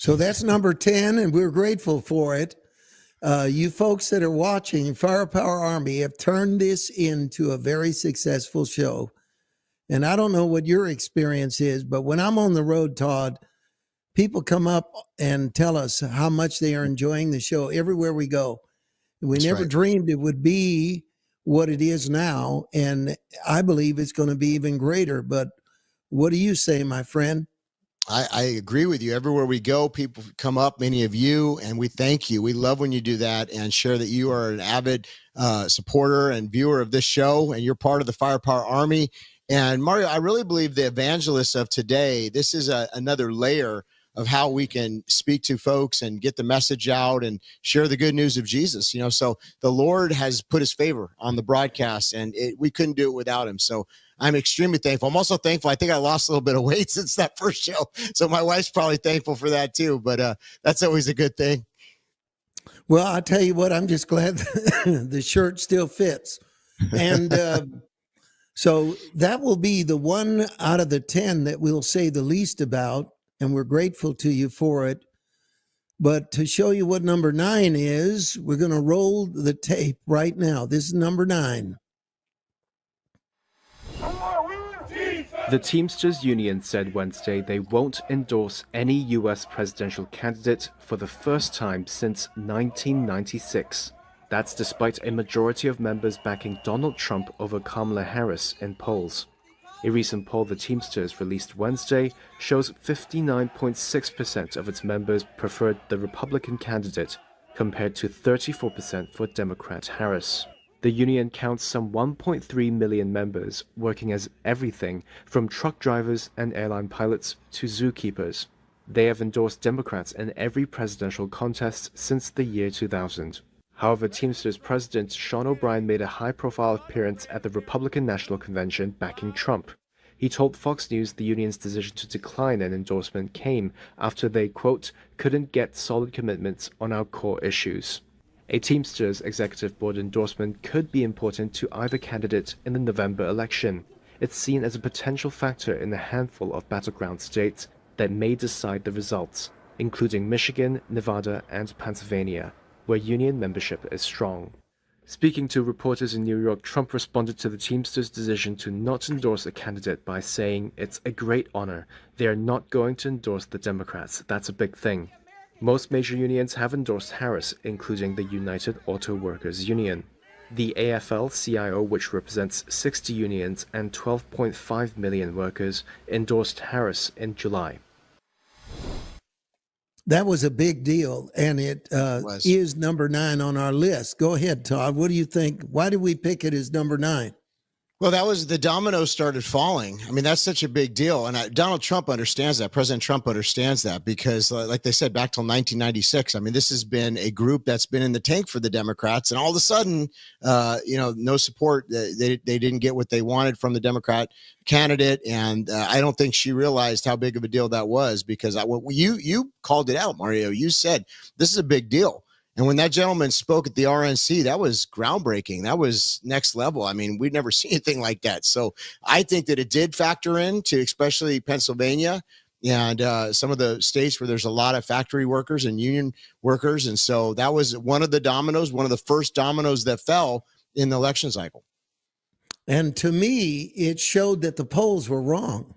So that's number 10, and we're grateful for it. You folks that are watching, Firepower Army have turned this into a very successful show. And I don't know what your experience is, but when I'm on the road, Todd, people come up and tell us how much they are enjoying the show everywhere we go. We That's never right. dreamed it would be what it is now, and I believe it's going to be even greater. But what do you say, my friend? I agree with you. Everywhere we go, people come up, many of you, and we thank you. We love when you do that and share that you are an avid supporter and viewer of this show, and you're part of the Firepower Army. And Mario, I really believe the evangelists of today, this is another layer of how we can speak to folks and get the message out and share the good news of Jesus. So the Lord has put his favor on the broadcast, and we couldn't do it without him. So I'm extremely thankful. I'm also thankful. I think I lost a little bit of weight since that first show. So my wife's probably thankful for that too, but that's always a good thing. Well, I'll tell you what, I'm just glad the shirt still fits. And so that will be the one out of the 10 that we'll say the least about, and we're grateful to you for it. But to show you what number 9 is, we're going to roll the tape right now. This is number 9. The Teamsters Union said Wednesday they won't endorse any U.S. presidential candidate for the first time since 1996. That's despite a majority of members backing Donald Trump over Kamala Harris in polls. A recent poll the Teamsters released Wednesday shows 59.6% of its members preferred the Republican candidate, compared to 34% for Democrat Harris. The union counts some 1.3 million members, working as everything from truck drivers and airline pilots to zookeepers. They have endorsed Democrats in every presidential contest since the year 2000. However, Teamsters President Sean O'Brien made a high-profile appearance at the Republican National Convention backing Trump. He told Fox News the union's decision to decline an endorsement came after they, quote, couldn't get solid commitments on our core issues. A Teamsters executive board endorsement could be important to either candidate in the November election. It's seen as a potential factor in a handful of battleground states that may decide the results, including Michigan, Nevada, and Pennsylvania, where union membership is strong. Speaking to reporters in New York, Trump responded to the Teamsters' decision to not endorse a candidate by saying, "It's a great honor. They are not going to endorse the Democrats. That's a big thing." Most major unions have endorsed Harris, including the United Auto Workers Union. The AFL-CIO, which represents 60 unions and 12.5 million workers, endorsed Harris in July. That was a big deal, and it is number 9 on our list. Go ahead, Todd. What do you think? Why did we pick it as number 9? Well, that was the dominoes started falling. I mean, that's such a big deal. And Donald Trump understands that. President Trump understands that because, like they said, back till 1996, I mean, this has been a group that's been in the tank for the Democrats. And all of a sudden, no support. They didn't get what they wanted from the Democrat candidate. And I don't think she realized how big of a deal that was because you called it out, Mario. You said this is a big deal. And when that gentleman spoke at the RNC, that was groundbreaking. That was next level. I mean, we'd never seen anything like that. So I think that it did factor into especially Pennsylvania and some of the states where there's a lot of factory workers and union workers. And so that was one of the dominoes, one of the first dominoes that fell in the election cycle. And to me, it showed that the polls were wrong.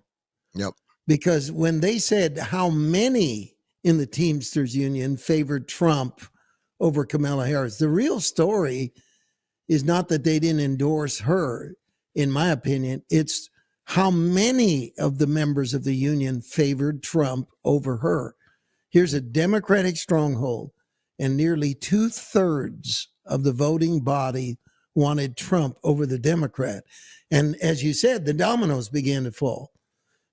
Yep. Because when they said how many in the Teamsters Union favored Trump over Kamala Harris, the real story is not that they didn't endorse her, in my opinion. It's how many of the members of the union favored Trump over her. Here's a Democratic stronghold, and nearly 2/3 of the voting body wanted Trump over the Democrat. And as you said, the dominoes began to fall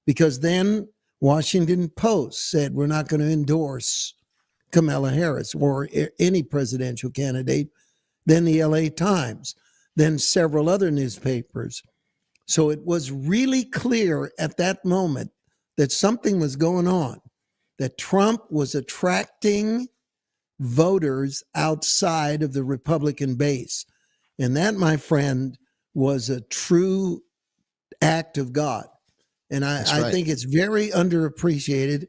because then Washington Post said, we're not going to endorse Kamala Harris or any presidential candidate, then the LA Times, then several other newspapers. So it was really clear at that moment that something was going on, that Trump was attracting voters outside of the Republican base. And that, my friend, was a true act of God. And I think it's very underappreciated.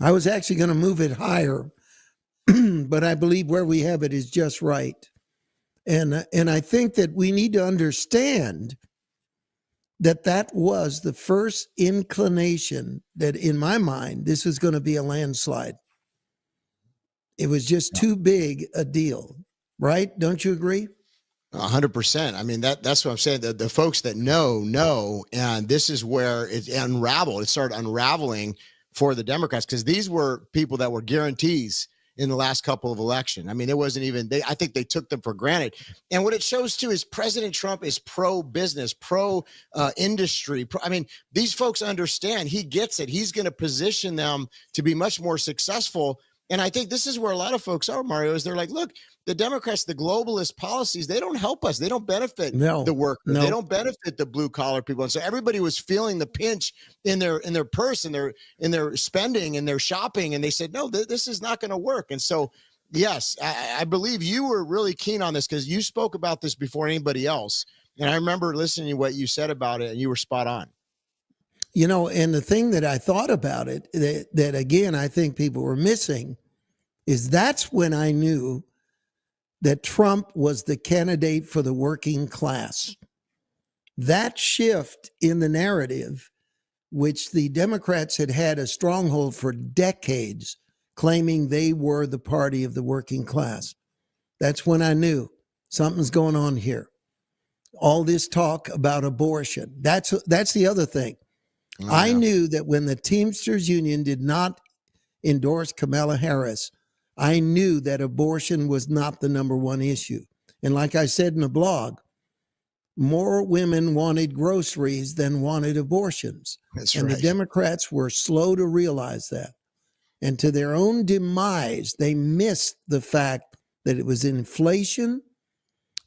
I was actually going to move it higher, but I believe where we have it is just right. And I think that we need to understand that that was the first inclination that, in my mind, this was going to be a landslide. It was just too big a deal, right? Don't you agree? 100%. I mean, that's what I'm saying. The folks that know, and this is where it unraveled. It started unraveling for the Democrats, because these were people that were guarantees in the last couple of elections. I mean, it wasn't even, I think they took them for granted. And what it shows too is President Trump is pro-business, pro-industry. I mean, these folks understand, he gets it. He's going to position them to be much more successful. And I think this is where a lot of folks are, Mario, is they're like, look, the Democrats, the globalist policies, they don't help us. They don't benefit the workers. No. They don't benefit the blue collar people. And so everybody was feeling the pinch in their purse, in their spending, and their shopping. And they said, no, this is not going to work. And so, yes, I believe you were really keen on this, because you spoke about this before anybody else. And I remember listening to what you said about it, and you were spot on. You know, and the thing that I thought about it, that again, I think people were missing, is that's when I knew that Trump was the candidate for the working class. That shift in the narrative, which the Democrats had had a stronghold for decades, claiming they were the party of the working class. That's when I knew something's going on here. All this talk about abortion, that's the other thing. Oh, I knew that when the Teamsters Union did not endorse Kamala Harris, I knew that abortion was not the number one issue. And like I said in the blog, more women wanted groceries than wanted abortions. That's and right. The Democrats were slow to realize that. And to their own demise, they missed the fact that it was inflation.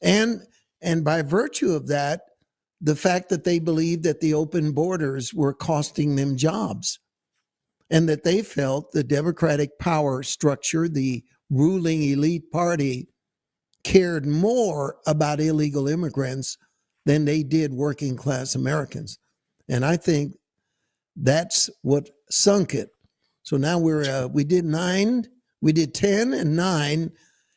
And by virtue of that, the fact that they believed that the open borders were costing them jobs, and that they felt the Democratic power structure, the ruling elite party, cared more about illegal immigrants than they did working class Americans. And I think that's what sunk it. So now we did 10 and 9.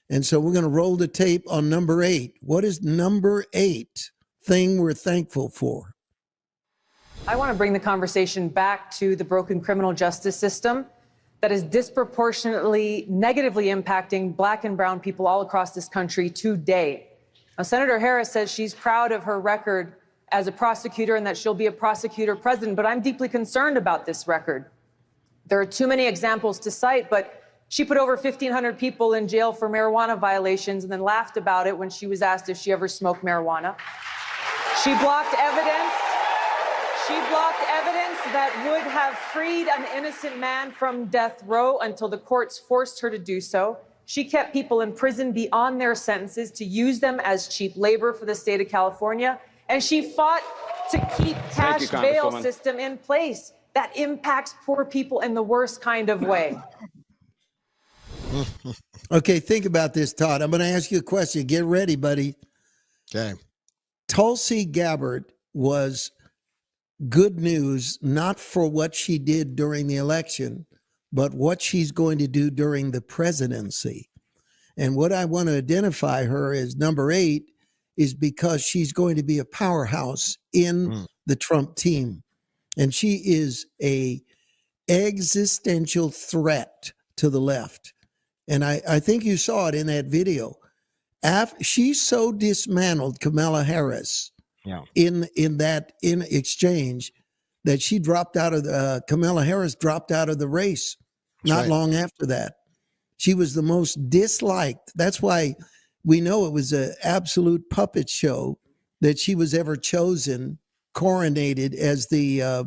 And so we're going to roll the tape on number 8. What is number 8 thing we're thankful for? I want to bring the conversation back to the broken criminal justice system that is disproportionately negatively impacting Black and brown people all across this country today. Now, Senator Harris says she's proud of her record as a prosecutor and that she'll be a prosecutor president, but I'm deeply concerned about this record. There are too many examples to cite, but she put over 1,500 people in jail for marijuana violations and then laughed about it when she was asked if she ever smoked marijuana. She blocked evidence. She blocked evidence that would have freed an innocent man from death row until the courts forced her to do so. She kept people in prison beyond their sentences to use them as cheap labor for the state of California. And she fought to keep cash bail system in place that impacts poor people in the worst kind of way. Okay, think about this, Todd. I'm going to ask you a question. Get ready, buddy. Okay. Tulsi Gabbard was good news, not for what she did during the election, but what she's going to do during the presidency. And what I want to identify her as number 8 is because she's going to be a powerhouse in the Trump team. And she is a existential threat to the left. And I think you saw it in that video. She so dismantled Kamala Harris in exchange that she dropped out of Kamala Harris dropped out of the race not long after that. She was the most disliked. That's why we know it was an absolute puppet show that she was ever chosen, coronated as the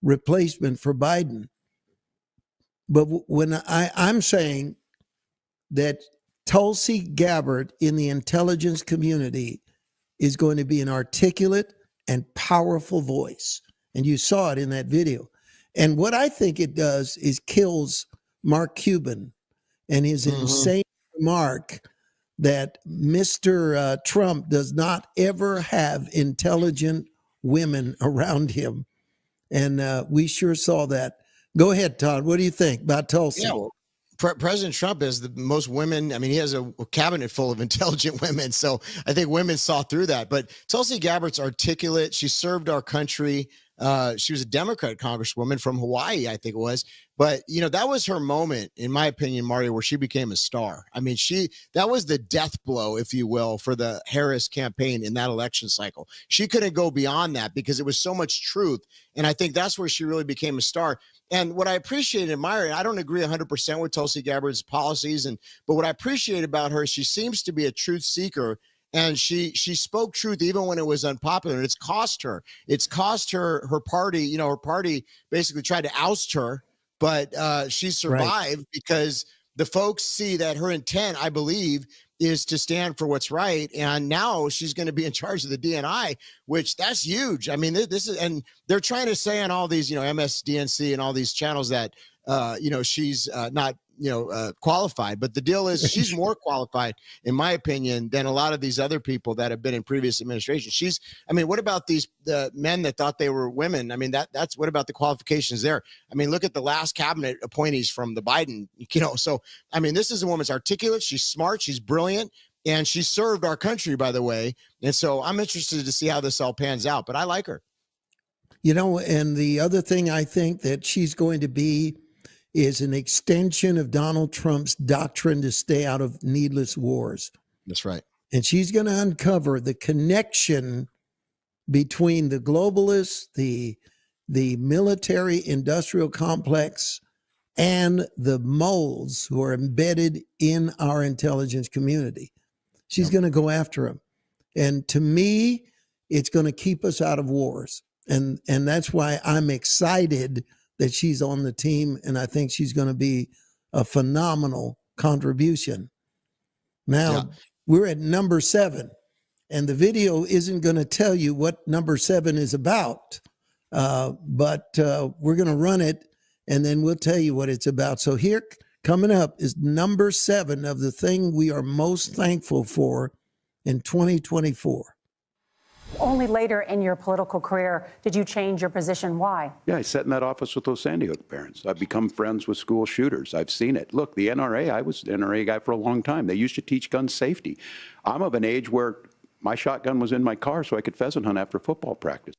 replacement for Biden. But when I'm saying that Tulsi Gabbard in the intelligence community is going to be an articulate and powerful voice. And you saw it in that video. And what I think it does is kills Mark Cuban and his insane remark that Mr. Trump does not ever have intelligent women around him. And we sure saw that. Go ahead, Todd. What do you think about Tulsi? Yeah, well, President Trump has the most women. I mean, he has a cabinet full of intelligent women. So I think women saw through that. But Tulsi Gabbard's articulate. She served our country. She was a Democrat congresswoman from Hawaii, I think it was. But, you know, that was her moment, in my opinion, Mario, where she became a star. I mean, that was the death blow, if you will, for the Harris campaign in that election cycle. She couldn't go beyond that because it was so much truth. And I think that's where she really became a star. And what I appreciate and admire, and I don't agree 100% with Tulsi Gabbard's policies, but what I appreciate about her, she seems to be a truth seeker, and she spoke truth even when it was unpopular. And it's cost her. It's cost her her party. You know, her party basically tried to oust her, but she survived because the folks see that her intent, I believe, is to stand for what's right. And now she's going to be in charge of the DNI, which that's huge. I mean, this is, and they're trying to say on all these, you know, MSDNC and all these channels that, you know, she's not, you know, qualified. But the deal is she's more qualified, in my opinion, than a lot of these other people that have been in previous administrations. I mean, what about these men that thought they were women? I mean, that's what about the qualifications there? I mean, look at the last cabinet appointees from the Biden, you know. So, I mean, this is a woman's articulate. She's smart. She's brilliant. And she served our country, by the way. And so I'm interested to see how this all pans out. But I like her. You know, and the other thing I think that she's going to be is an extension of Donald Trump's doctrine to stay out of needless wars. That's right. And she's going to uncover the connection between the globalists, the military industrial complex, and the moles who are embedded in our intelligence community. She's going to go after them. And to me, it's going to keep us out of wars. And that's why I'm excited that she's on the team, and I think she's going to be a phenomenal contribution. Now, we're at number 7, and the video isn't going to tell you what number 7 is about, but we're going to run it, and then we'll tell you what it's about. So here, coming up, is number 7 of the thing we are most thankful for in 2024. Only later in your political career did you change your position. Why? Yeah, I sat in that office with those Sandy Hook parents. I've become friends with school shooters. I've seen it. Look, the NRA, I was an NRA guy for a long time. They used to teach gun safety. I'm of an age where my shotgun was in my car so I could pheasant hunt after football practice.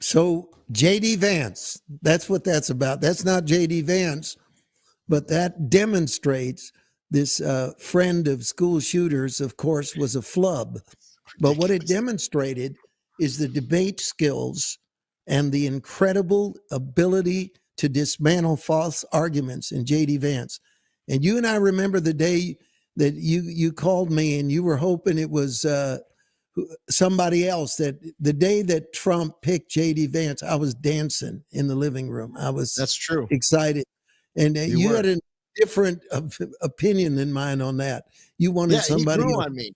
So J.D. Vance, that's what that's about. That's not J.D. Vance, but that demonstrates this friend of school shooters, of course, was a flub. But what it demonstrated is the debate skills and the incredible ability to dismantle false arguments in J.D. Vance. And you and I remember the day that you called me and you were hoping it was somebody else. That the day that Trump picked J.D. Vance, I was dancing in the living room. I was That's true. excited. And you had a different opinion than mine on that. You wanted somebody. He grew on me.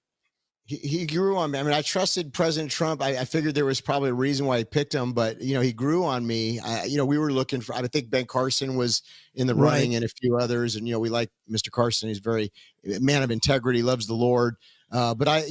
He grew on me. I mean, I trusted President Trump. I figured there was probably a reason why he picked him, but, you know, he grew on me. You know, we were looking for, I think Ben Carson was in the running and a few others. And, you know, we like Mr. Carson. He's very man of integrity, loves the Lord. But I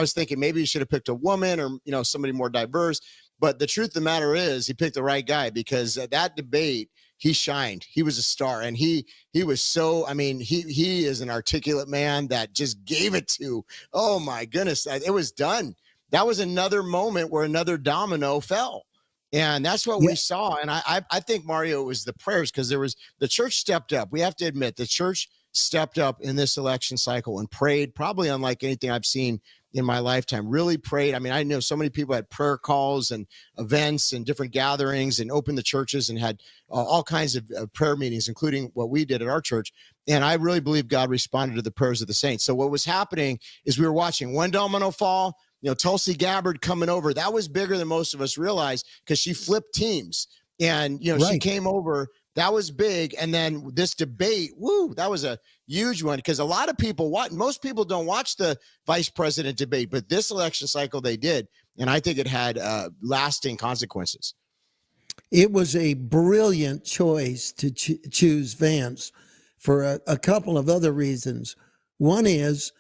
was thinking maybe he should have picked a woman or, you know, somebody more diverse. But the truth of the matter is he picked the right guy, because that debate, he shined. He was a star, and he was so, I mean, he is an articulate man that just gave it to, oh my goodness, it was done. That was another moment where another domino fell. And that's what we saw. And I think, Mario, it was the prayers, because the church stepped up. We have to admit, the church stepped up in this election cycle and prayed, probably unlike anything I've seen in my lifetime. Really prayed. I mean, I know so many people had prayer calls and events and different gatherings and opened the churches and had all kinds of prayer meetings, including what we did at our church. And I really believe God responded to the prayers of the saints. So what was happening is we were watching one domino fall. You know, Tulsi Gabbard coming over. That was bigger than most of us realized, because she flipped teams. And, you know, she came over. That was big. And then this debate, that was a huge one, because a lot of people most people don't watch the vice president debate, but this election cycle they did. And I think it had lasting consequences. It was a brilliant choice to choose Vance for a couple of other reasons. One is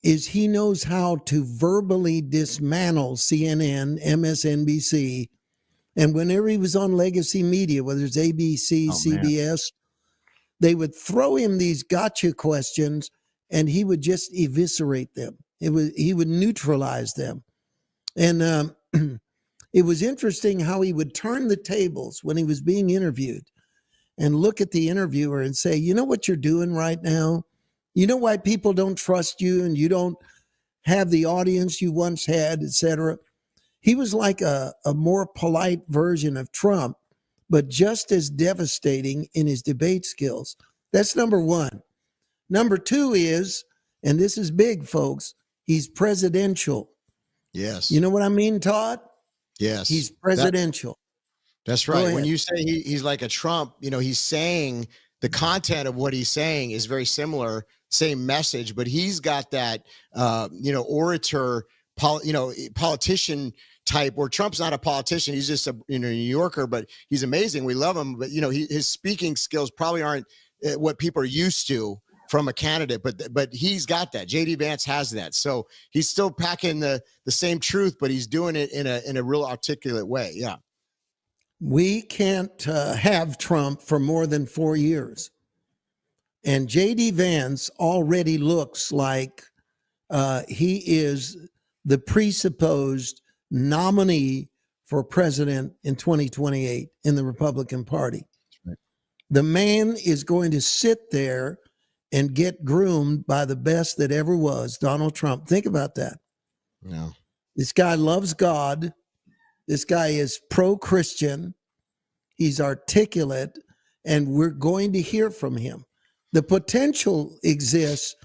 he knows how to verbally dismantle CNN, MSNBC, And whenever he was on legacy media, whether it's ABC, Oh, man. CBS, they would throw him these gotcha questions and he would just eviscerate them. He would neutralize them. And it was interesting how he would turn the tables when he was being interviewed and look at the interviewer and say, you know what you're doing right now? You know why people don't trust you and you don't have the audience you once had, etc. He was like a more polite version of Trump, but just as devastating in his debate skills. That's number one. Number two is, and this is big, folks, he's presidential. Yes. You know what I mean, Todd? Yes. He's presidential. That's Go right. ahead. When you say he's like a Trump, he's saying the content of what he's saying is very similar, same message, but he's got that, orator, politician type, where Trump's not a politician. He's just a New Yorker, but he's amazing. We love him. But, his speaking skills probably aren't what people are used to from a candidate, but he's got that. JD Vance has that. So he's still packing the same truth, but he's doing it in a real articulate way. Yeah. We can't have Trump for more than 4 years. And J.D. Vance already looks like he is the presupposed nominee for president in 2028 in the Republican Party. Right. The man is going to sit there and get groomed by the best that ever was, Donald Trump. Think about that. No. This guy loves God. This guy is pro-Christian. He's articulate, and we're going to hear from him. The potential exists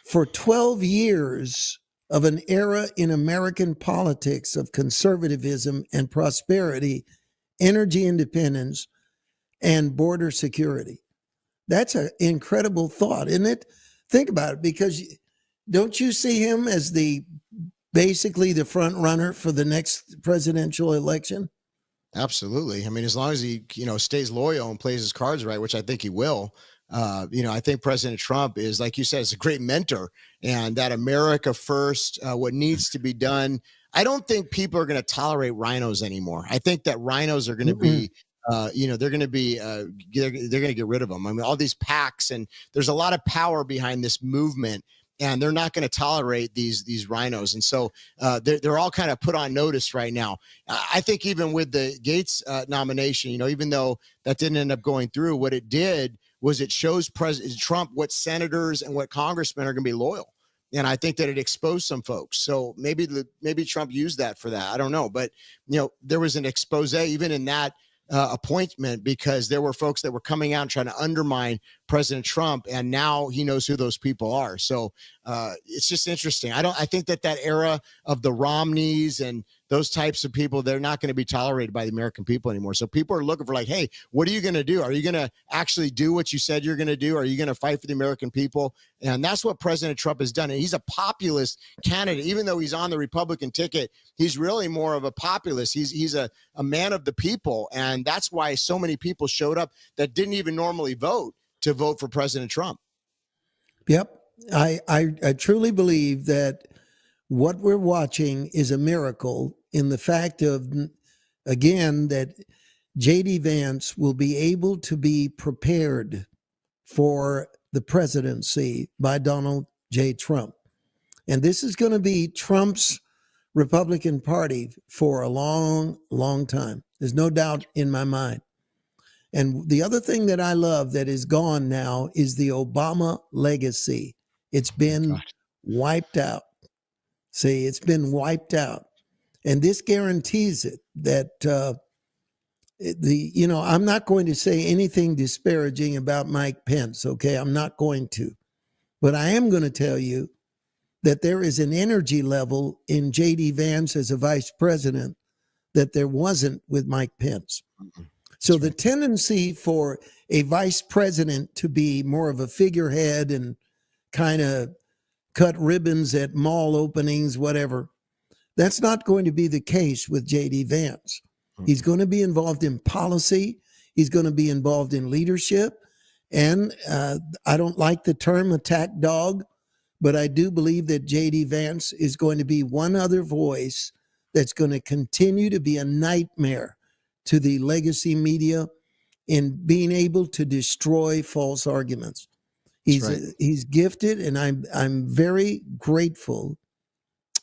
for 12 years of an era in American politics of conservatism and prosperity, energy independence, and border security. That's an incredible thought, isn't it? Think about it, because don't you see him as basically the front runner for the next presidential election? Absolutely. I mean, as long as he, stays loyal and plays his cards right, which I think he will. I think President Trump is, like you said, is a great mentor, and that America first, what needs to be done. I don't think people are going to tolerate rhinos anymore. I think that rhinos are going to be, they're going to be, they're going to get rid of them. I mean, all these PACs, and there's a lot of power behind this movement, and they're not going to tolerate these rhinos. And so they're all kind of put on notice right now. I think even with the Gates nomination, even though that didn't end up going through, what it did was it shows President Trump what senators and what congressmen are going to be loyal. And I think that it exposed some folks. So maybe Trump used that for that. I don't know. But, there was an expose even in that appointment, because there were folks that were coming out and trying to undermine President Trump, and now he knows who those people are. So it's just interesting. I think that era of the Romneys and those types of people, they're not going to be tolerated by the American people anymore. So people are looking for, like, hey, what are you going to do? Are you going to actually do what you said you're going to do? Are you going to fight for the American people? And that's what President Trump has done. And he's a populist candidate. Even though he's on the Republican ticket, he's really more of a populist. He's a man of the people. And that's why so many people showed up that didn't even normally vote to vote for President Trump. Yep. I truly believe that what we're watching is a miracle in the fact of, again, that J.D. Vance will be able to be prepared for the presidency by Donald J. Trump. And this is going to be Trump's Republican Party for a long, long time. There's no doubt in my mind. And the other thing that I love that is gone now is the Obama legacy. It's been wiped out. See, it's been wiped out. And this guarantees it that I'm not going to say anything disparaging about Mike Pence, okay? I'm not going to. But I am going to tell you that there is an energy level in J.D. Vance as a vice president that there wasn't with Mike Pence. Mm-hmm. So the tendency for a vice president to be more of a figurehead and kind of cut ribbons at mall openings, whatever, that's not going to be the case with J.D. Vance. He's going to be involved in policy. He's going to be involved in leadership. And I don't like the term attack dog, but I do believe that J.D. Vance is going to be one other voice that's going to continue to be a nightmare to the legacy media in being able to destroy false arguments. He's gifted, and I'm very grateful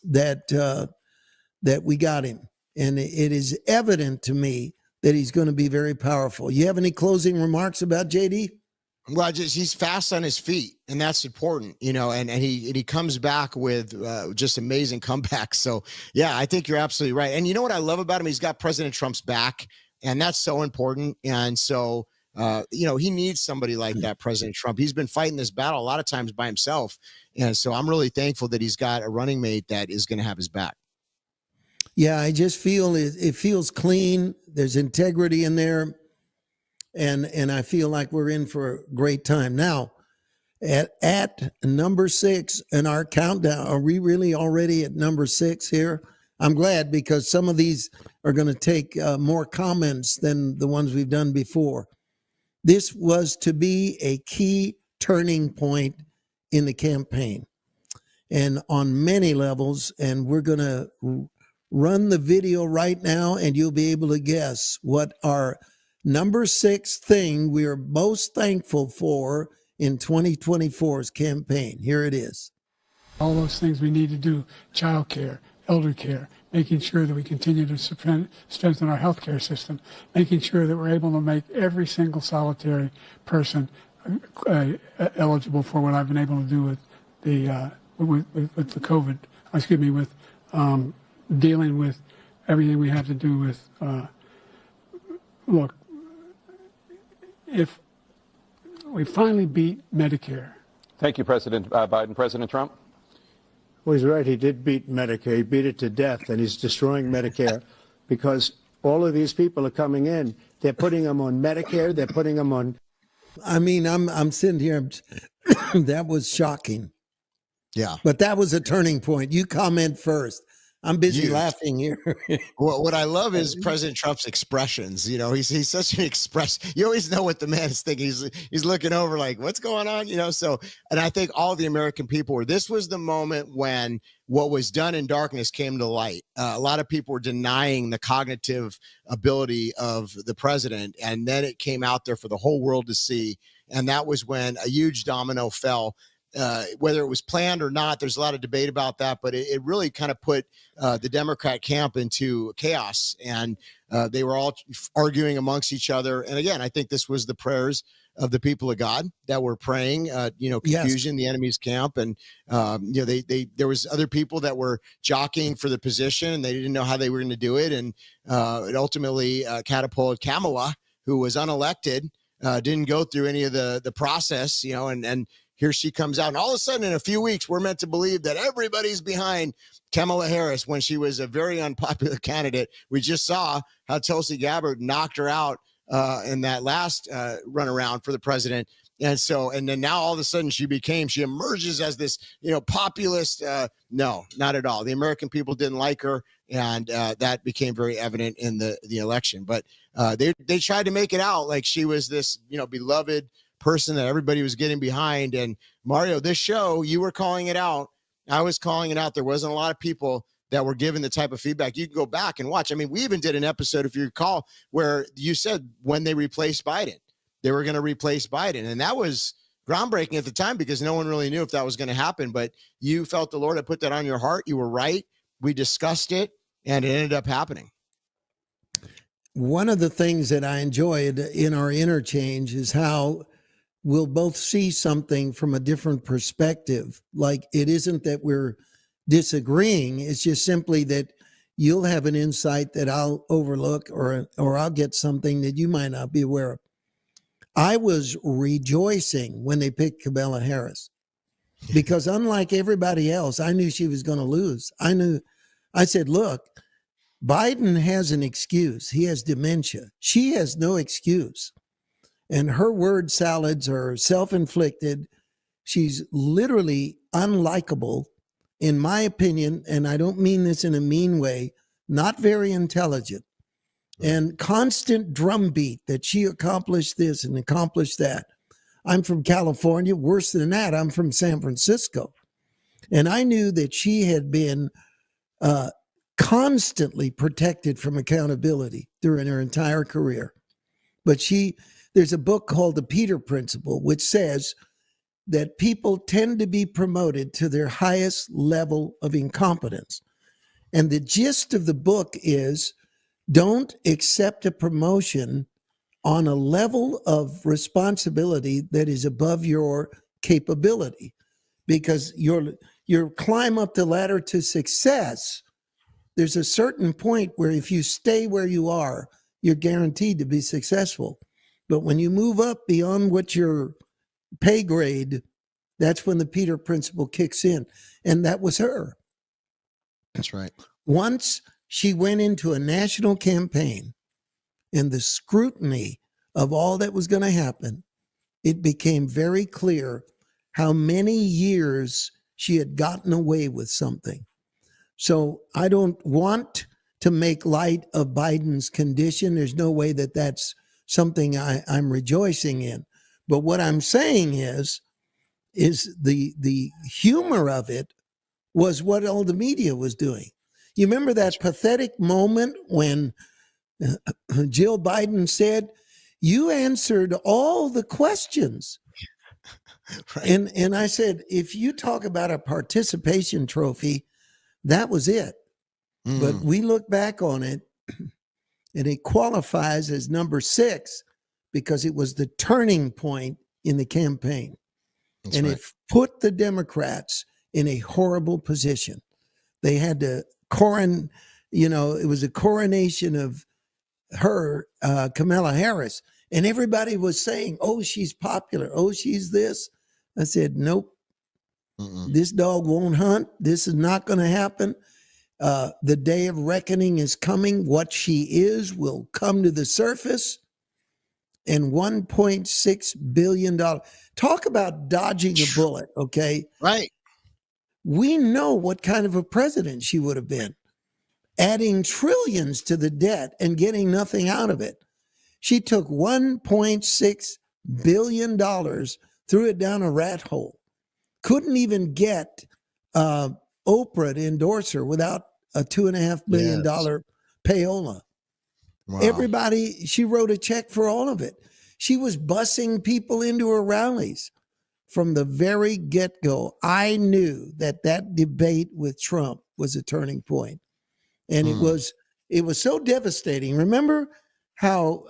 that that we got him. And it is evident to me that he's going to be very powerful. You have any closing remarks about JD? Well, just he's fast on his feet, and that's important, you know. And he comes back with just amazing comebacks. So yeah, I think you're absolutely right. And you know what I love about him? He's got President Trump's back, and that's so important. And so you know, he needs somebody like that, President Trump. He's been fighting this battle a lot of times by himself, and so I'm really thankful that he's got a running mate that is going to have his back. Yeah, I just feel it feels clean. There's integrity in there. And I feel like we're in for a great time. Now, at number 6 in our countdown, are we really already at number 6 here? I'm glad, because some of these are going to take more comments than the ones we've done before. This was to be a key turning point in the campaign, and on many levels. And we're going to run the video right now, and you'll be able to guess what our number 6 thing we are most thankful for in 2024's campaign. Here it is. All those things we need to do: child care, elder care, making sure that we continue to strengthen our healthcare system, making sure that we're able to make every single solitary person eligible for what I've been able to do with the with the COVID. Excuse me, with dealing with everything we have to do with. Look, if we finally beat Medicare. Thank you, President Biden. President Trump? Well, he's right. He did beat Medicare. He beat it to death, and he's destroying Medicare because all of these people are coming in. They're putting them on Medicare. They're putting them on. I mean, I'm sitting here. That was shocking. Yeah. But that was a turning point. You comment first. I'm busy laughing here. Well, what I love is President Trump's expressions. You know, he's such an you always know what the man is thinking. He's looking over like, what's going on? You know, so, and I think all the American people this was the moment when what was done in darkness came to light. A lot of people were denying the cognitive ability of the president, and then it came out there for the whole world to see. And that was when a huge domino fell. Whether it was planned or not, there's a lot of debate about that, but it really kind of put the Democrat camp into chaos, and they were all arguing amongst each other. And again, I think this was the prayers of the people of God that were praying, confusion, the enemy's camp. And, there was other people that were jockeying for the position, and they didn't know how they were going to do it. And it ultimately catapulted Kamala, who was unelected, didn't go through any of the process, and here she comes out. And all of a sudden, in a few weeks, we're meant to believe that everybody's behind Kamala Harris when she was a very unpopular candidate. We just saw how Tulsi Gabbard knocked her out in that last runaround for the president. And then now all of a sudden she emerges as this, populist. No, not at all. The American people didn't like her. And that became very evident in the election. But they tried to make it out like she was this, beloved person that everybody was getting behind. And Mario, this show, you were calling it out. I was calling it out. There wasn't a lot of people that were given the type of feedback. You can go back and watch. I mean, we even did an episode, if you recall, where you said when they replaced Biden, they were going to replace Biden. And that was groundbreaking at the time because no one really knew if that was going to happen. But you felt the Lord had put that on your heart. You were right. We discussed it, and it ended up happening. One of the things that I enjoyed in our interchange is how we'll both see something from a different perspective. Like, it isn't that we're disagreeing. It's just simply that you'll have an insight that I'll overlook, or I'll get something that you might not be aware of. I was rejoicing when they picked Kamala Harris because unlike everybody else, I knew she was going to lose. I said, look, Biden has an excuse. He has dementia. She has no excuse. And her word salads are self-inflicted. She's literally unlikable, in my opinion, and I don't mean this in a mean way, not very intelligent. And constant drumbeat that she accomplished this and accomplished that. I'm from California. Worse than that, I'm from San Francisco. And I knew that she had been constantly protected from accountability during her entire career. But there's a book called The Peter Principle, which says that people tend to be promoted to their highest level of incompetence. And the gist of the book is don't accept a promotion on a level of responsibility that is above your capability, because your climb up the ladder to success, there's a certain point where if you stay where you are, you're guaranteed to be successful. But when you move up beyond what your pay grade, that's when the Peter Principle kicks in. And that was her. That's right. Once she went into a national campaign and the scrutiny of all that was going to happen, it became very clear how many years she had gotten away with something. So I don't want to make light of Biden's condition. There's no way that that's something I'm rejoicing in. But what I'm saying is the humor of it was what all the media was doing. You remember that pathetic moment when Jill Biden said, "You answered all the questions." Right. And I said, if you talk about a participation trophy, that was it. But we look back on it, and it qualifies as number 6 because it was the turning point in the campaign. That's and right. It put the Democrats in a horrible position. They had to it was a coronation of her, Kamala Harris, and everybody was saying, oh, she's popular. Oh, she's this. I said, nope, this dog won't hunt. This is not going to happen. The day of reckoning is coming. What she is will come to the surface. And $1.6 billion. Talk about dodging a bullet, okay? Right. We know what kind of a president she would have been. Adding trillions to the debt and getting nothing out of it. She took $1.6 billion, threw it down a rat hole. Couldn't even get Oprah to endorse her without a $2.5 million payola. Wow. Everybody, she wrote a check for all of it. She was busing people into her rallies. From the very get-go, I knew that debate with Trump was a turning point. And it was so devastating. Remember how,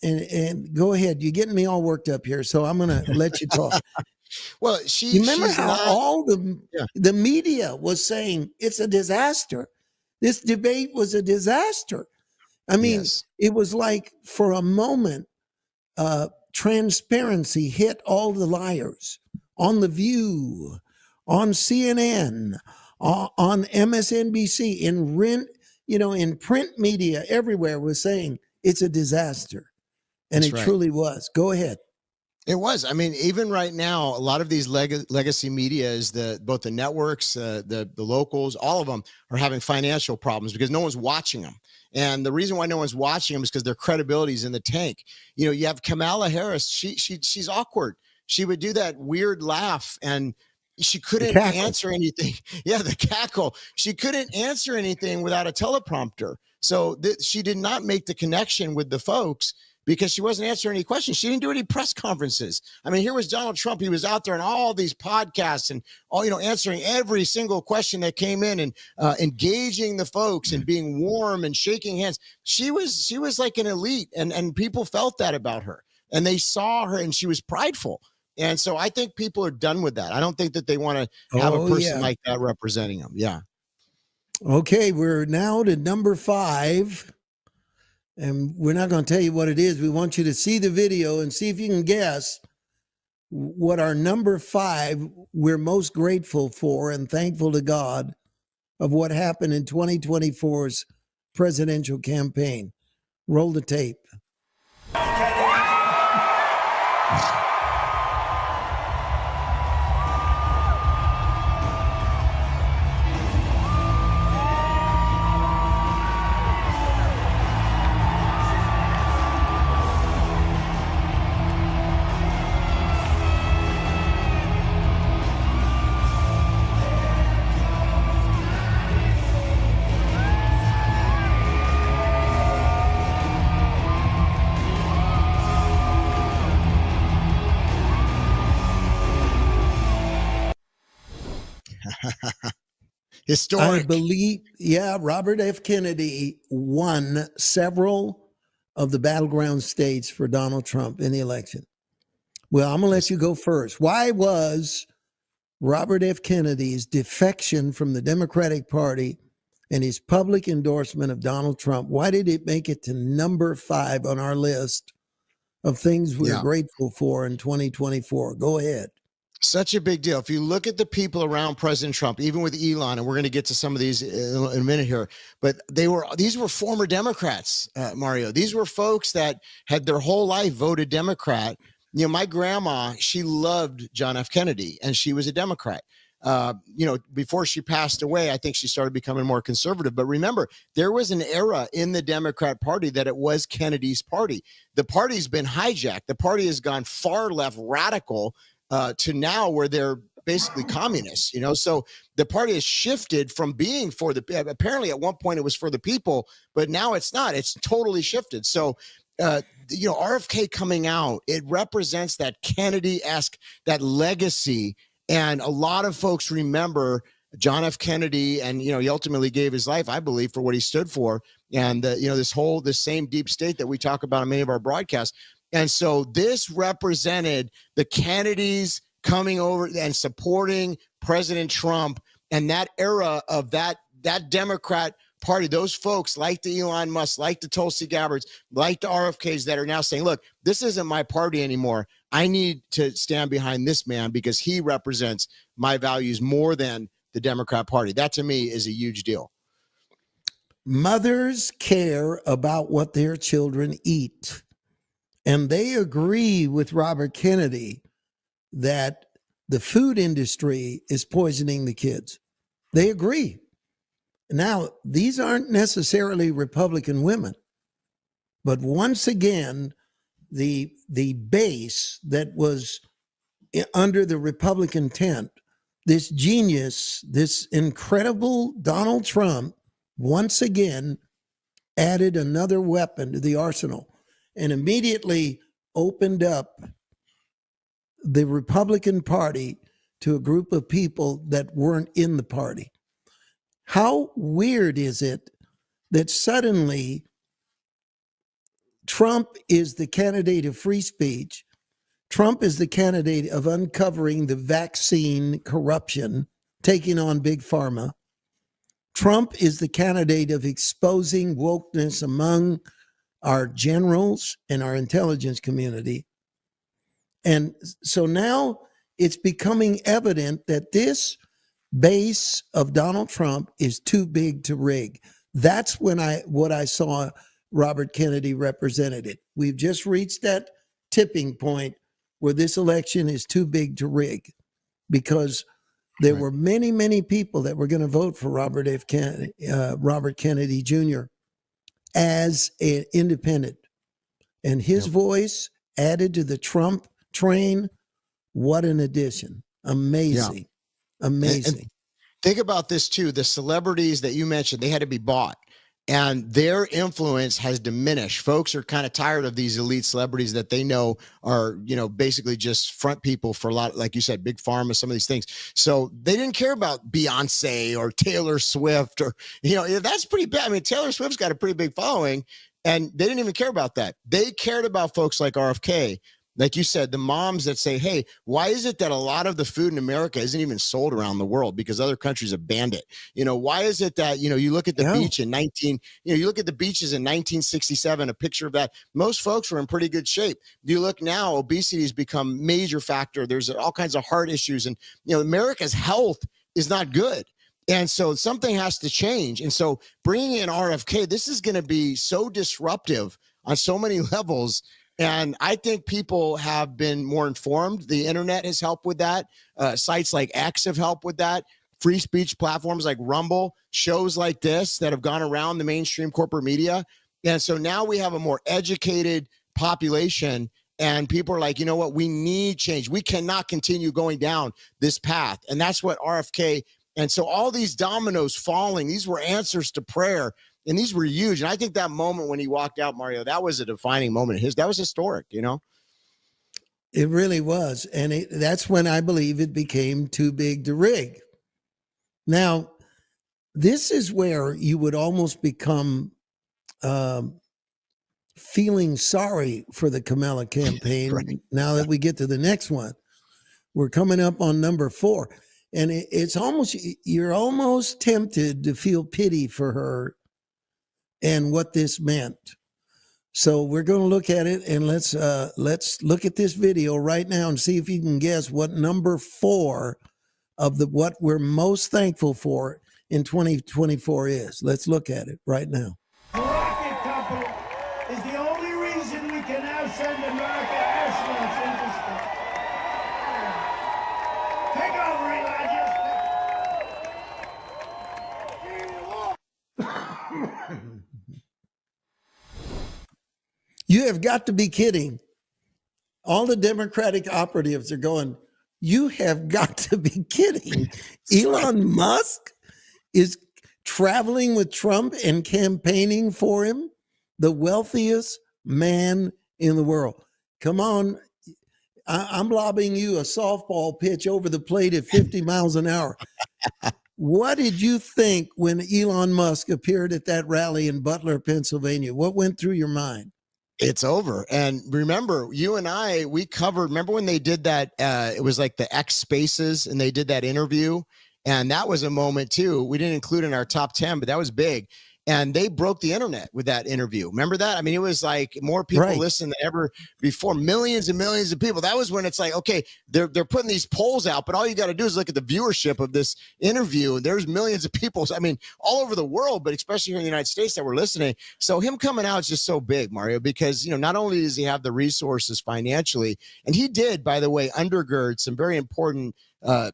and go ahead, you're getting me all worked up here, so I'm going to let you talk. Well, you remember how all the media was saying it's a disaster. This debate was a disaster. I mean, It was like for a moment, transparency hit all the liars on The View, on CNN, on MSNBC, in print media, everywhere was saying it's a disaster. And That's right. Truly was. Go ahead. It was. I mean, even right now, a lot of these legacy media is both the networks, the locals, all of them are having financial problems because no one's watching them. And the reason why no one's watching them is because their credibility is in the tank. You know, you have Kamala Harris. She's awkward. She would do that weird laugh and she couldn't answer anything. Yeah, the cackle. She couldn't answer anything without a teleprompter. So she did not make the connection with the folks because she wasn't answering any questions. She didn't do any press conferences. I mean, here was Donald Trump. He was out there in all these podcasts and answering every single question that came in and engaging the folks and being warm and shaking hands. She was like an elite, and people felt that about her, and they saw her, and she was prideful. And so I think people are done with that. I don't think that they want to have a person like that representing them. Yeah. Okay, we're now to number 5. And we're not going to tell you what it is. We want you to see the video and see if you can guess what our number 5 we're most grateful for and thankful to God of what happened in 2024's presidential campaign. Roll the tape. Historic. I believe, yeah, Robert F. Kennedy won several of the battleground states for Donald Trump in the election. Well, I'm going to let you go first. Why was Robert F. Kennedy's defection from the Democratic Party and his public endorsement of Donald Trump, why did it make it to number 5 on our list of things we're grateful for in 2024? Go ahead. Such a big deal. If you look at the people around President Trump, even with Elon, and we're going to get to some of these in a minute here, but these were former Democrats, Mario. These were folks that had their whole life voted Democrat. You know, my grandma, she loved John F. Kennedy, and she was a Democrat. Before she passed away, I think she started becoming more conservative. But remember, there was an era in the Democrat Party that it was Kennedy's party. The party's been hijacked. The party has gone far left radical to now where they're basically communists, so the party has shifted from being for the, apparently at one point it was for the people, but now it's not, it's totally shifted. So, RFK coming out, it represents that Kennedy-esque, that legacy. And a lot of folks remember John F. Kennedy, and, he ultimately gave his life, I believe, for what he stood for. And, this same deep state that we talk about in many of our broadcasts. And so this represented the Kennedys coming over and supporting President Trump, and that era of that Democrat Party, those folks like the Elon Musk, like the Tulsi Gabbards, like the RFKs that are now saying, look, this isn't my party anymore. I need to stand behind this man because he represents my values more than the Democrat Party. That to me is a huge deal. Mothers care about what their children eat. And they agree with Robert Kennedy that the food industry is poisoning the kids. They agree. Now, these aren't necessarily Republican women, but once again, the base that was under the Republican tent, this genius, this incredible Donald Trump, once again added another weapon to the arsenal and immediately opened up the Republican Party to a group of people that weren't in the party. How weird is it that suddenly Trump is the candidate of free speech? Trump is the candidate of uncovering the vaccine corruption, taking on Big Pharma. Trump is the candidate of exposing wokeness among our generals and our intelligence community. And so now it's becoming evident that this base of Donald Trump is too big to rig. That's what I saw Robert Kennedy represented it. We've just reached that tipping point where this election is too big to rig, because there were many, many people that were going to vote for Robert Kennedy Jr. as an independent. And his voice added to the Trump train. What an addition. Amazing. Amazing. And think about this too. The celebrities that you mentioned, they had to be bought, and their influence has diminished. Folks are kind of tired of these elite celebrities that they know are, basically just front people for a lot, like you said, Big Pharma, some of these things. So they didn't care about Beyonce or Taylor Swift or, that's pretty bad. I mean, Taylor Swift's got a pretty big following, and they didn't even care about that. They cared about folks like RFK. Like you said, the moms that say, hey, why is it that a lot of the food in America isn't even sold around the world because other countries have banned it? Why is it that, you look at the beach in you look at the beaches in 1967, a picture of that, most folks were in pretty good shape. You look now, obesity has become a major factor. There's all kinds of heart issues, and, America's health is not good. And so something has to change. And so bringing in RFK, this is going to be so disruptive on so many levels. And I think people have been more informed. The internet has helped with that. Sites like X have helped with that. Free speech platforms like Rumble, shows like this that have gone around the mainstream corporate media. And so now we have a more educated population, and people are like, you know what? We need change. We cannot continue going down this path. And that's what RFK. And so all these dominoes falling, these were answers to prayer. And these were huge. And I think that moment when he walked out, Mario, that was a defining moment. That was historic, It really was. And that's when I believe it became too big to rig. Now, this is where you would almost become feeling sorry for the Kamala campaign. Right. Now that we get to the next one, we're coming up on number 4. And it's almost, you're almost tempted to feel pity for her and what this meant. So we're going to look at it, and let's look at this video right now and see if you can guess what number 4 of what we're most thankful for in 2024 is. Let's look at it right now. The rocket company is the only reason we can now send America astronauts into space. Take over, Elijah. You have got to be kidding. All the Democratic operatives are going, you have got to be kidding. Elon Musk is traveling with Trump and campaigning for him, the wealthiest man in the world. Come on. I'm lobbing you a softball pitch over the plate at 50 miles an hour. What did you think when Elon Musk appeared at that rally in Butler, Pennsylvania? What went through your mind? It's over. And remember, you and I, we covered, remember when they did that, it was like the X Spaces, and they did that interview. And that was a moment too. We didn't include in our top 10, but that was big. And they broke the internet with that interview. Remember that? I mean, it was like more people listened than ever before, millions and millions of people. That was when it's like, okay, they're putting these polls out, but all you got to do is look at the viewership of this interview. And there's millions of people. I mean, all over the world, but especially here in the United States that were listening. So him coming out is just so big, Mario, because, not only does he have the resources financially, and he did, by the way, undergird some very important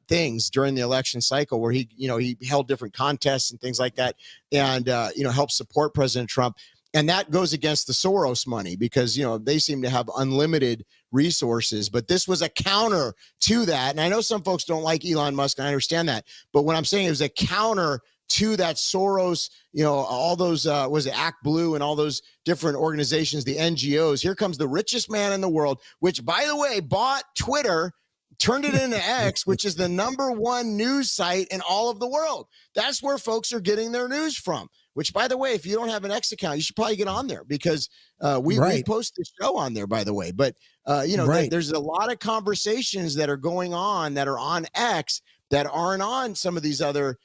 things during the election cycle where he held different contests and things like that, and helped support President Trump. And that goes against the Soros money because they seem to have unlimited resources, but this was a counter to that. And I know some folks don't like Elon Musk, and I understand that, but what I'm saying is a counter to that Soros, all those was it Act Blue and all those different organizations, the NGOs. Here comes the richest man in the world, which, by the way, bought Twitter, turned it into X, which is the #1 news site in all of the world. That's where folks are getting their news from, which, by the way, if you don't have an X account, you should probably get on there because we post the show on there, by the way. But, there's a lot of conversations that are going on that are on X that aren't on some of these other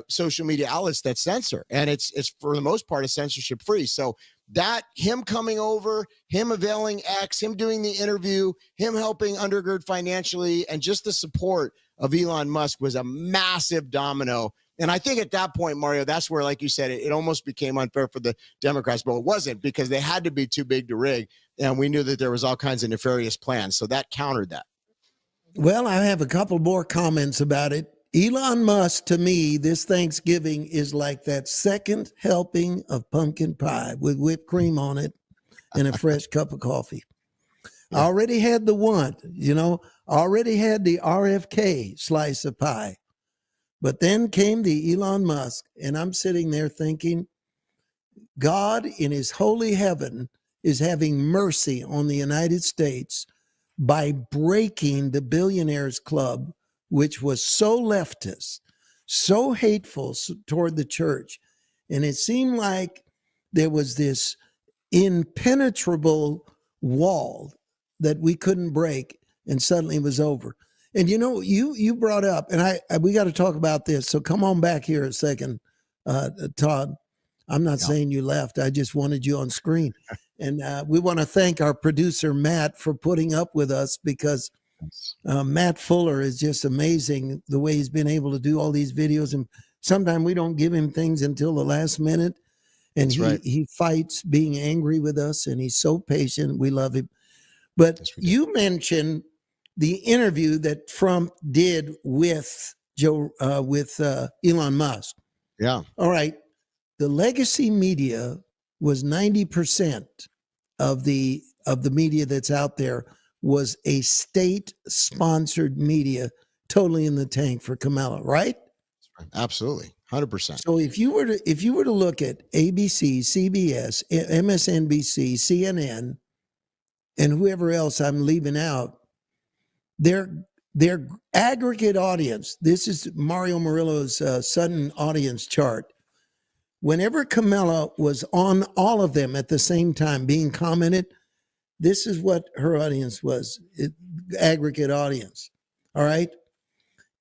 social media outlets that censor. And it's for the most part, censorship free. So that him coming over, him availing X, him doing the interview, him helping undergird financially, and just the support of Elon Musk was a massive domino. And I think at that point, Mario, that's where, like you said, it almost became unfair for the Democrats, but it wasn't because they had to be too big to rig. And we knew that there was all kinds of nefarious plans. So that countered that. Well, I have a couple more comments about it. Elon Musk, to me, this Thanksgiving is like that second helping of pumpkin pie with whipped cream on it and a fresh cup of coffee. Yeah. I already had the one, already had the RFK slice of pie. But then came the Elon Musk, and I'm sitting there thinking, God in his holy heaven is having mercy on the United States by breaking the Billionaires Club, which was so leftist, so hateful toward the church. And it seemed like there was this impenetrable wall that we couldn't break, and suddenly it was over. And you brought up, and we got to talk about this. So come on back here a second, Todd. I'm not saying you left. I just wanted you on screen. And we want to thank our producer, Matt, for putting up with us because Matt Fuller is just amazing the way he's been able to do all these videos. And sometimes we don't give him things until the last minute. And he fights being angry with us, and he's so patient. We love him. But you mentioned the interview that Trump did with Elon Musk. Yeah. All right. The legacy media was 90% of the media that's out there was a state-sponsored media, totally in the tank for Kamala, right? Absolutely, 100%. So if you were to look at ABC, CBS, MSNBC, CNN, and whoever else I'm leaving out, they're their aggregate audience, this is Mario Murillo's sudden audience chart. Whenever Kamala was on all of them at the same time being commented, this is what her audience was, aggregate audience. All right.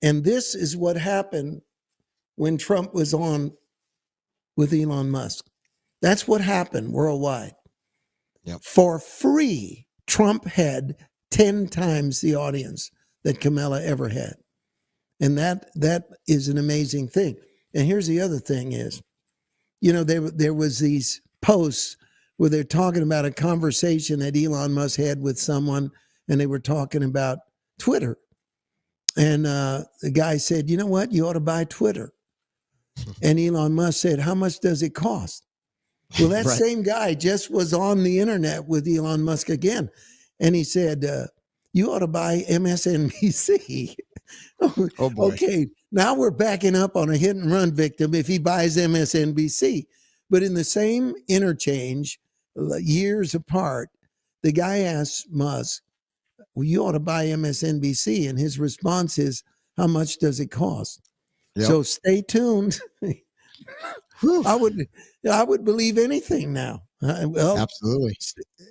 And this is what happened when Trump was on with Elon Musk. That's what happened worldwide. Yep. For free, Trump had 10 times the audience that Kamala ever had. And that is an amazing thing. And here's the other thing is, there was these posts where they're talking about a conversation that Elon Musk had with someone, and they were talking about Twitter. And the guy said, you know what? You ought to buy Twitter. And Elon Musk said, how much does it cost? Well, that Right. same guy just was on the internet with Elon Musk again. And he said, you ought to buy MSNBC. Oh, boy. Okay, now we're backing up on a hit and run victim if he buys MSNBC. But in the same interchange, years apart, the guy asked Musk, well, you ought to buy MSNBC. And his response is, how much does it cost? Yep. So stay tuned. I would believe anything now. Well, Absolutely.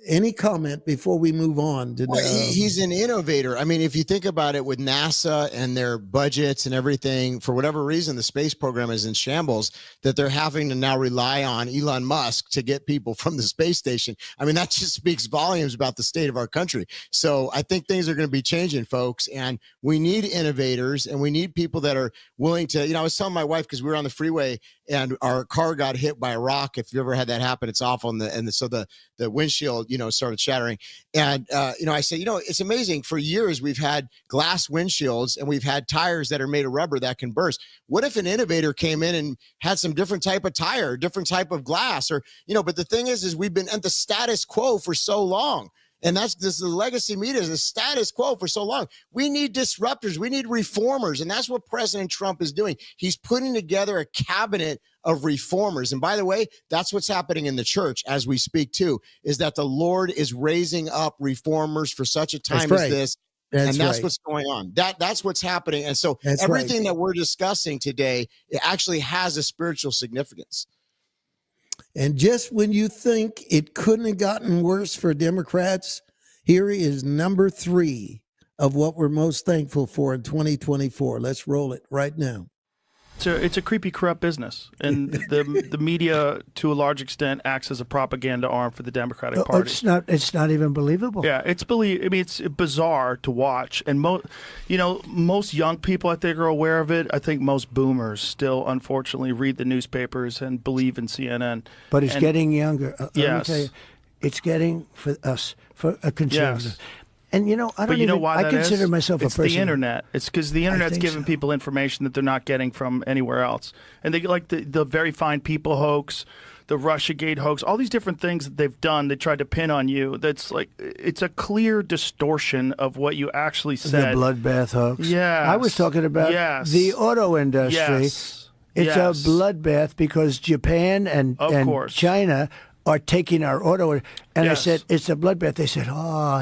Any comment before we move on? Well, he's an innovator. I mean, if you think about it with NASA and their budgets and everything, for whatever reason, the space program is in shambles, that they're having to now rely on Elon Musk to get people from the space station. I mean, that just speaks volumes about the state of our country. So I think things are going to be changing, folks. And we need innovators, and we need people that are willing to, I was telling my wife, because we were on the freeway and our car got hit by a rock. If you ever had that happen, it's awful. So the windshield, started shattering. And, I said, it's amazing. For years, we've had glass windshields and we've had tires that are made of rubber that can burst. What if an innovator came in and had some different type of tire, different type of glass, or, but the thing is we've been at the status quo for so long. And this the legacy media is the status quo for so long. We need disruptors. We need reformers. And that's what President Trump is doing. He's putting together a cabinet of reformers. And by the way, that's what's happening in the church as we speak too, is that the Lord is raising up reformers for such a time as this. That's what's going on. That's what's happening. And so everything that we're discussing today, it actually has a spiritual significance. And just when you think it couldn't have gotten worse for Democrats, here is number 3 of what we're most thankful for in 2024. Let's roll it right now. It's a creepy, corrupt business, and the media, to a large extent, acts as a propaganda arm for the Democratic Party. It's not even believable. Yeah, it's bizarre to watch, and most young people, I think, are aware of it. I think most boomers still, unfortunately, read the newspapers and believe in CNN. But it's getting younger. Let me tell you, it's getting for us, for a conservative. Yes. And I consider myself a person. It's the internet. It's because the internet's giving people information that they're not getting from anywhere else. And they like the very fine people hoax, the Russiagate hoax, all these different things that they've done. They tried to pin on you. That's like, it's a clear distortion of what you actually said. The bloodbath hoax. Yeah, I was talking about the auto industry. Yes. It's a bloodbath because Japan and China are taking our auto. And I said, it's a bloodbath. They said,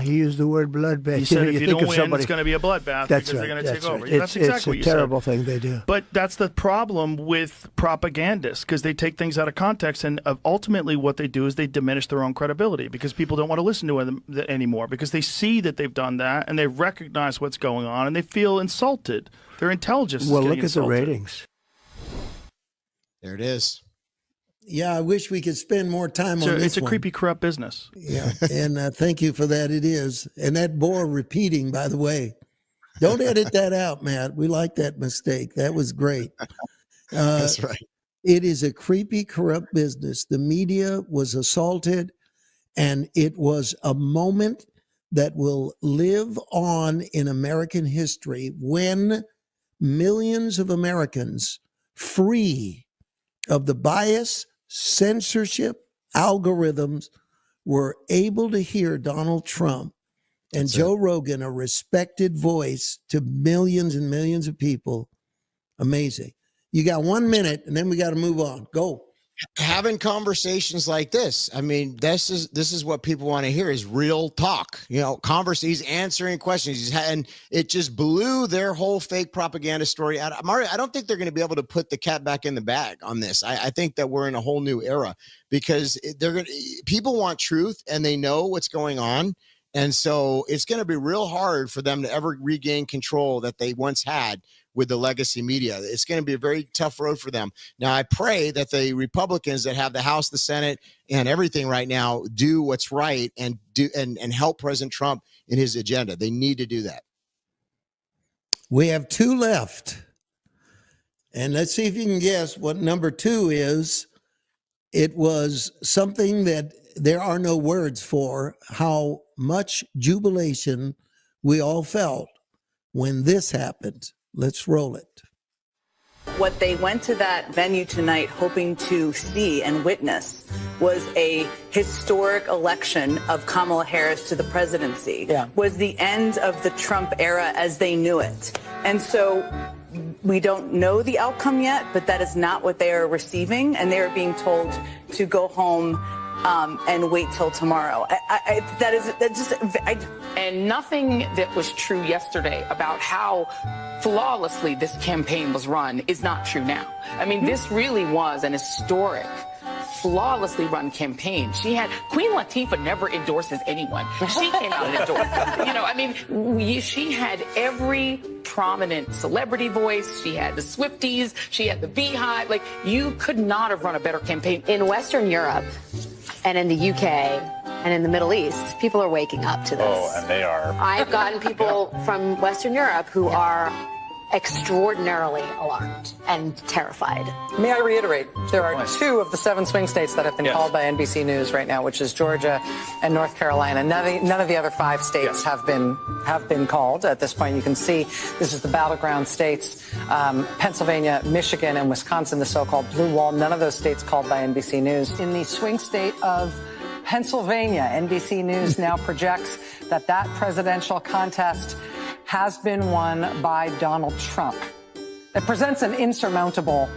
he used the word bloodbath. He said, if you don't win, it's going to be a bloodbath because they're going to take over. That's exactly what you said. It's a terrible thing they do. But that's the problem with propagandists, because they take things out of context, and ultimately what they do is they diminish their own credibility because people don't want to listen to them anymore because they see that they've done that and they recognize what's going on and they feel insulted. Their intelligence is getting look insulted. At the ratings. There it is. Yeah, I wish we could spend more time on this. It's a creepy, corrupt business. Yeah, and thank you for that. It is. And that bore repeating, by the way. Don't edit that out, Matt. We like that mistake. That was great. That's right. It is a creepy, corrupt business. The media was assaulted, and it was a moment that will live on in American history when millions of Americans, free of the bias, censorship, algorithms, were able to hear Donald Trump and Joe Rogan, a respected voice to millions and millions of people. Amazing. You got 1 minute, and then we got to move on. Go. having conversations like this. I mean, this is what people want to hear is real talk. He's answering questions. And it just blew their whole fake propaganda story out. Mario, I don't think they're going to be able to put the cat back in the bag on this. I think that we're in a whole new era because people want truth and they know what's going on. And so it's going to be real hard for them to ever regain control that they once had with the legacy media. It's going to be a very tough road for them. Now, I pray that the Republicans that have the House, the Senate, and everything right now do what's right and help President Trump in his agenda. They need to do that. We have two left. And let's see if you can guess what number two is. It was something that there are no words for, how much jubilation we all felt when this happened. Let's roll it. What they went to that venue tonight hoping to see and witness was a historic election of Kamala Harris to the presidency, was the end of the Trump era as they knew it. And so we don't know the outcome yet, but that is not what they are receiving. And they are being told to go home and wait till tomorrow. And nothing that was true yesterday about how flawlessly this campaign was run is not true now. I mean, this really was an historic, flawlessly run campaign. Queen Latifah never endorses anyone. She came out and endorsed. She had every prominent celebrity voice. She had the Swifties. She had the Beehive. You could not have run a better campaign. In Western Europe and in the UK and in the Middle East, people are waking up to this. Oh, and they are. I've gotten people from Western Europe who are extraordinarily alarmed and terrified. May I reiterate, there are 2 of the 7 swing states that have been called by NBC News right now, which is Georgia and North Carolina. None of the other 5 states have been called at this point. You can see this is the battleground states, Pennsylvania, Michigan, and Wisconsin, the so-called blue wall. None of those states called by NBC News. In the swing state of Pennsylvania, NBC News now projects that presidential contest has been won by Donald Trump. It presents an insurmountable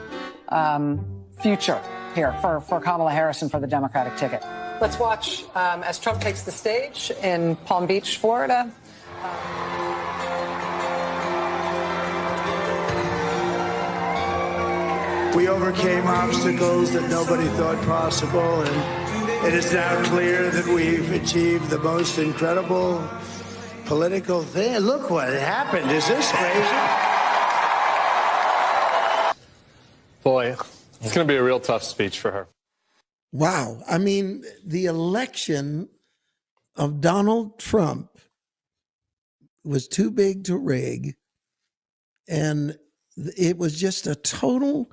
future here for Kamala Harris and for the Democratic ticket. Let's watch as Trump takes the stage in Palm Beach, Florida. We overcame obstacles that nobody thought possible, and it is now clear that we've achieved the most incredible political thing. Look what happened. Is this crazy? Boy, it's going to be a real tough speech for her. Wow. I mean, the election of Donald Trump was too big to rig. And it was just a total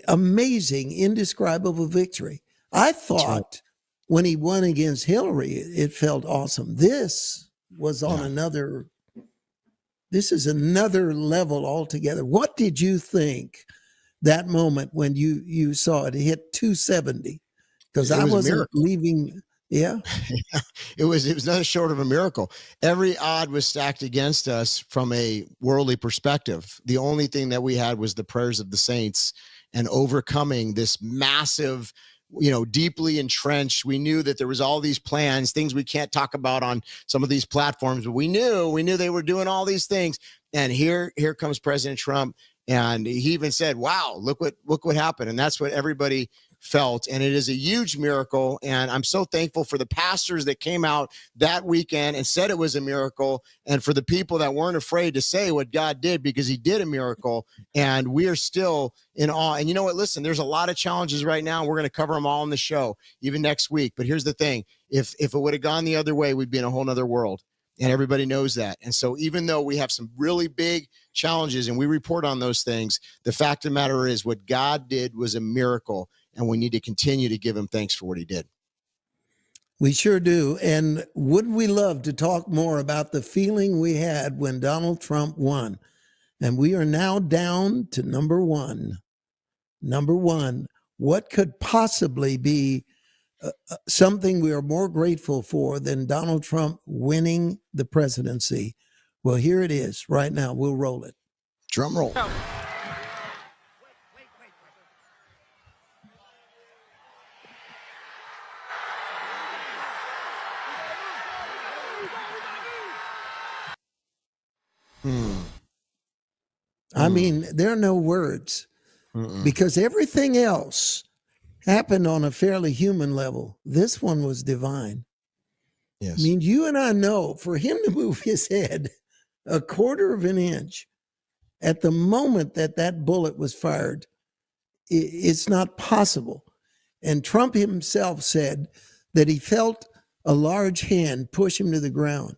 amazing, indescribable victory. I thought when he won against Hillary, it felt awesome. This was on this is another level altogether. What did you think that moment when you saw it hit 270? Because I wasn't leaving. Yeah. It was nothing short of a miracle. Every odd was stacked against us from a worldly perspective. The only thing that we had was the prayers of the saints and overcoming this massive, deeply entrenched. We knew that there was all these plans, things we can't talk about on some of these platforms, but we knew they were doing all these things. And here comes President Trump. And he even said, wow, look what happened. And that's what everybody felt. And it is a huge miracle. And I'm so thankful for the pastors that came out that weekend and said it was a miracle. And for the people that weren't afraid to say what God did, because he did a miracle. And we are still in awe. And you know what? Listen, there's a lot of challenges right now. We're going to cover them all in the show, even next week. But here's the thing. If it would have gone the other way, we'd be in a whole nother world. And everybody knows that. And so even though we have some really big challenges and we report on those things, the fact of the matter is what God did was a miracle. And we need to continue to give him thanks for what he did. We sure do. And wouldn't we love to talk more about the feeling we had when Donald Trump won? And we are now down to number one. Number one, what could possibly be something we are more grateful for than Donald Trump winning the presidency? Well, here it is right now. We'll roll it. Drum roll. I mean, there are no words because everything else happened on a fairly human level. This one was divine. Yes. I mean, you and I know for him to move his head a quarter of an inch at the moment that that bullet was fired, it's not possible. And Trump himself said that he felt a large hand push him to the ground.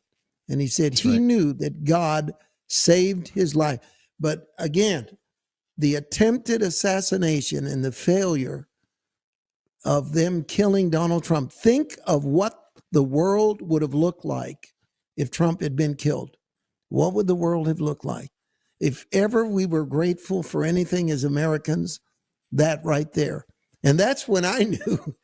And he said he knew that God saved his life. But again, the attempted assassination and the failure of them killing Donald Trump. Think of what the world would have looked like if Trump had been killed. What would the world have looked like? If ever we were grateful for anything as Americans, that right there. And that's when I knew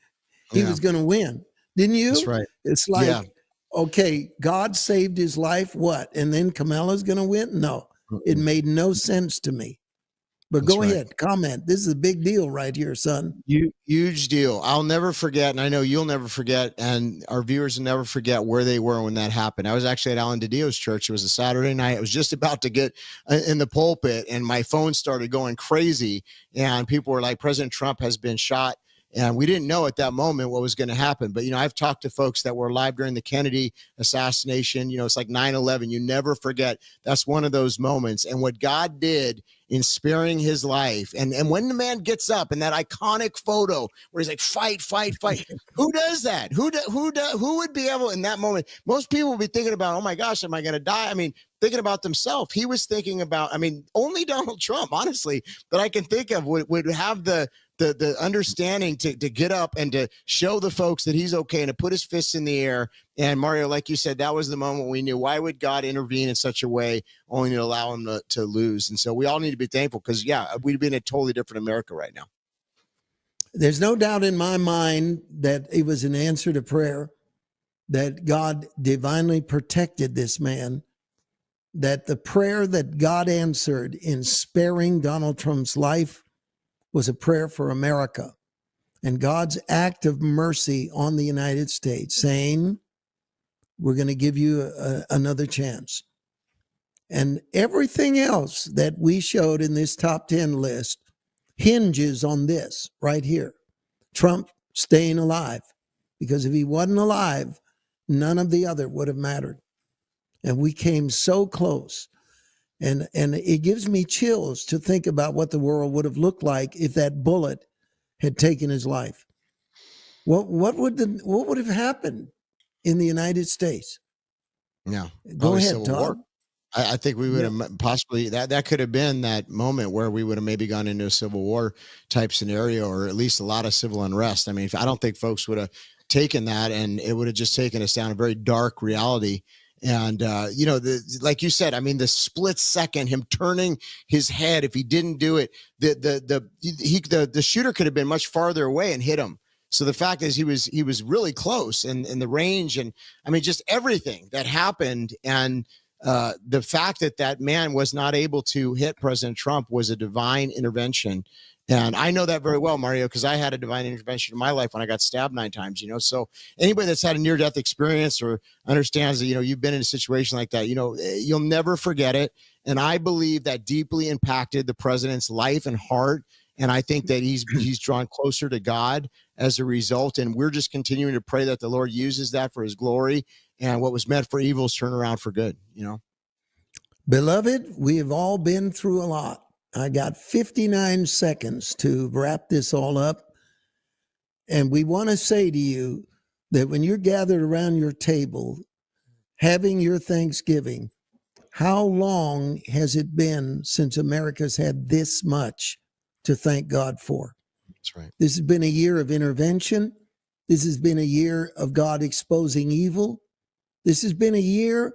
he was going to win. Didn't you? That's right. It's like, okay, God saved his life. What? And then Kamala's going to win? No, it made no sense to me. But go ahead, comment. This is a big deal right here, son. Huge deal. I'll never forget, and I know you'll never forget, and our viewers will never forget where they were when that happened. I was actually at Alan DiDio's church. It was a Saturday night. I was just about to get in the pulpit, and my phone started going crazy, and people were like, President Trump has been shot. And we didn't know at that moment what was going to happen. But, I've talked to folks that were alive during the Kennedy assassination. It's like 9/11. You never forget. That's one of those moments. And what God did in sparing his life. And when the man gets up in that iconic photo where he's like, fight, fight, fight. Who does that? Who would be able in that moment? Most people would be thinking about, oh my gosh, am I going to die? I mean, thinking about themselves. He was thinking about, only Donald Trump, honestly, that I can think of would have the understanding to get up and to show the folks that he's okay and to put his fists in the air. And Mario, like you said, that was the moment we knew, why would God intervene in such a way only to allow him to lose? And so we all need to be thankful because, we'd be in a totally different America right now. There's no doubt in my mind that it was an answer to prayer, that God divinely protected this man, that the prayer that God answered in sparing Donald Trump's life was a prayer for America and God's act of mercy on the United States, saying, we're going to give you another chance. And everything else that we showed in this top 10 list hinges on this right here. Trump staying alive. Because if he wasn't alive, none of the other would have mattered. And we came so close. And it gives me chills to think about what the world would have looked like if that bullet had taken his life. What would have happened in the United States? Yeah. Go ahead, Todd. I think we would have possibly that could have been that moment where we would have maybe gone into a civil war type scenario, or at least a lot of civil unrest. I mean, I don't think folks would have taken that, and it would have just taken us down a very dark reality. And, like you said, the split second, him turning his head, if he didn't do it, the shooter could have been much farther away and hit him. So the fact is he was really close in the range, and just everything that happened. And the fact that man was not able to hit President Trump was a divine intervention. And I know that very well, Mario, because I had a divine intervention in my life when I got stabbed 9 times, So anybody that's had a near-death experience or understands that, you've been in a situation like that, you'll never forget it. And I believe that deeply impacted the president's life and heart. And I think that he's drawn closer to God as a result. And we're just continuing to pray that the Lord uses that for his glory, and what was meant for evil is turned around for good, Beloved, we have all been through a lot. I got 59 seconds to wrap this all up. And we want to say to you that when you're gathered around your table, having your Thanksgiving, how long has it been since America's had this much to thank God for? That's right. This has been a year of intervention. This has been a year of God exposing evil. This has been a year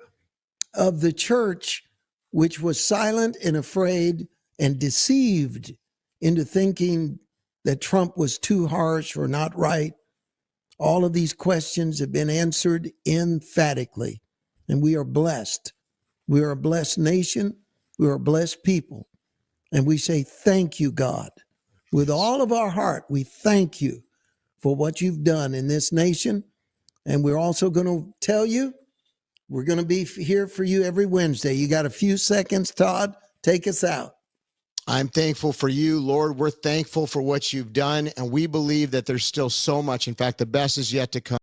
of the church, which was silent and afraid and deceived into thinking that Trump was too harsh or not right. All of these questions have been answered emphatically, and we are blessed. We are a blessed nation. We are a blessed people. And we say, thank you, God. With all of our heart, we thank you for what you've done in this nation. And we're also going to tell you We're going to be here for you every Wednesday. You got a few seconds, Todd? Take us out. I'm thankful for you, Lord. We're thankful for what you've done, and we believe that there's still so much. In fact, the best is yet to come.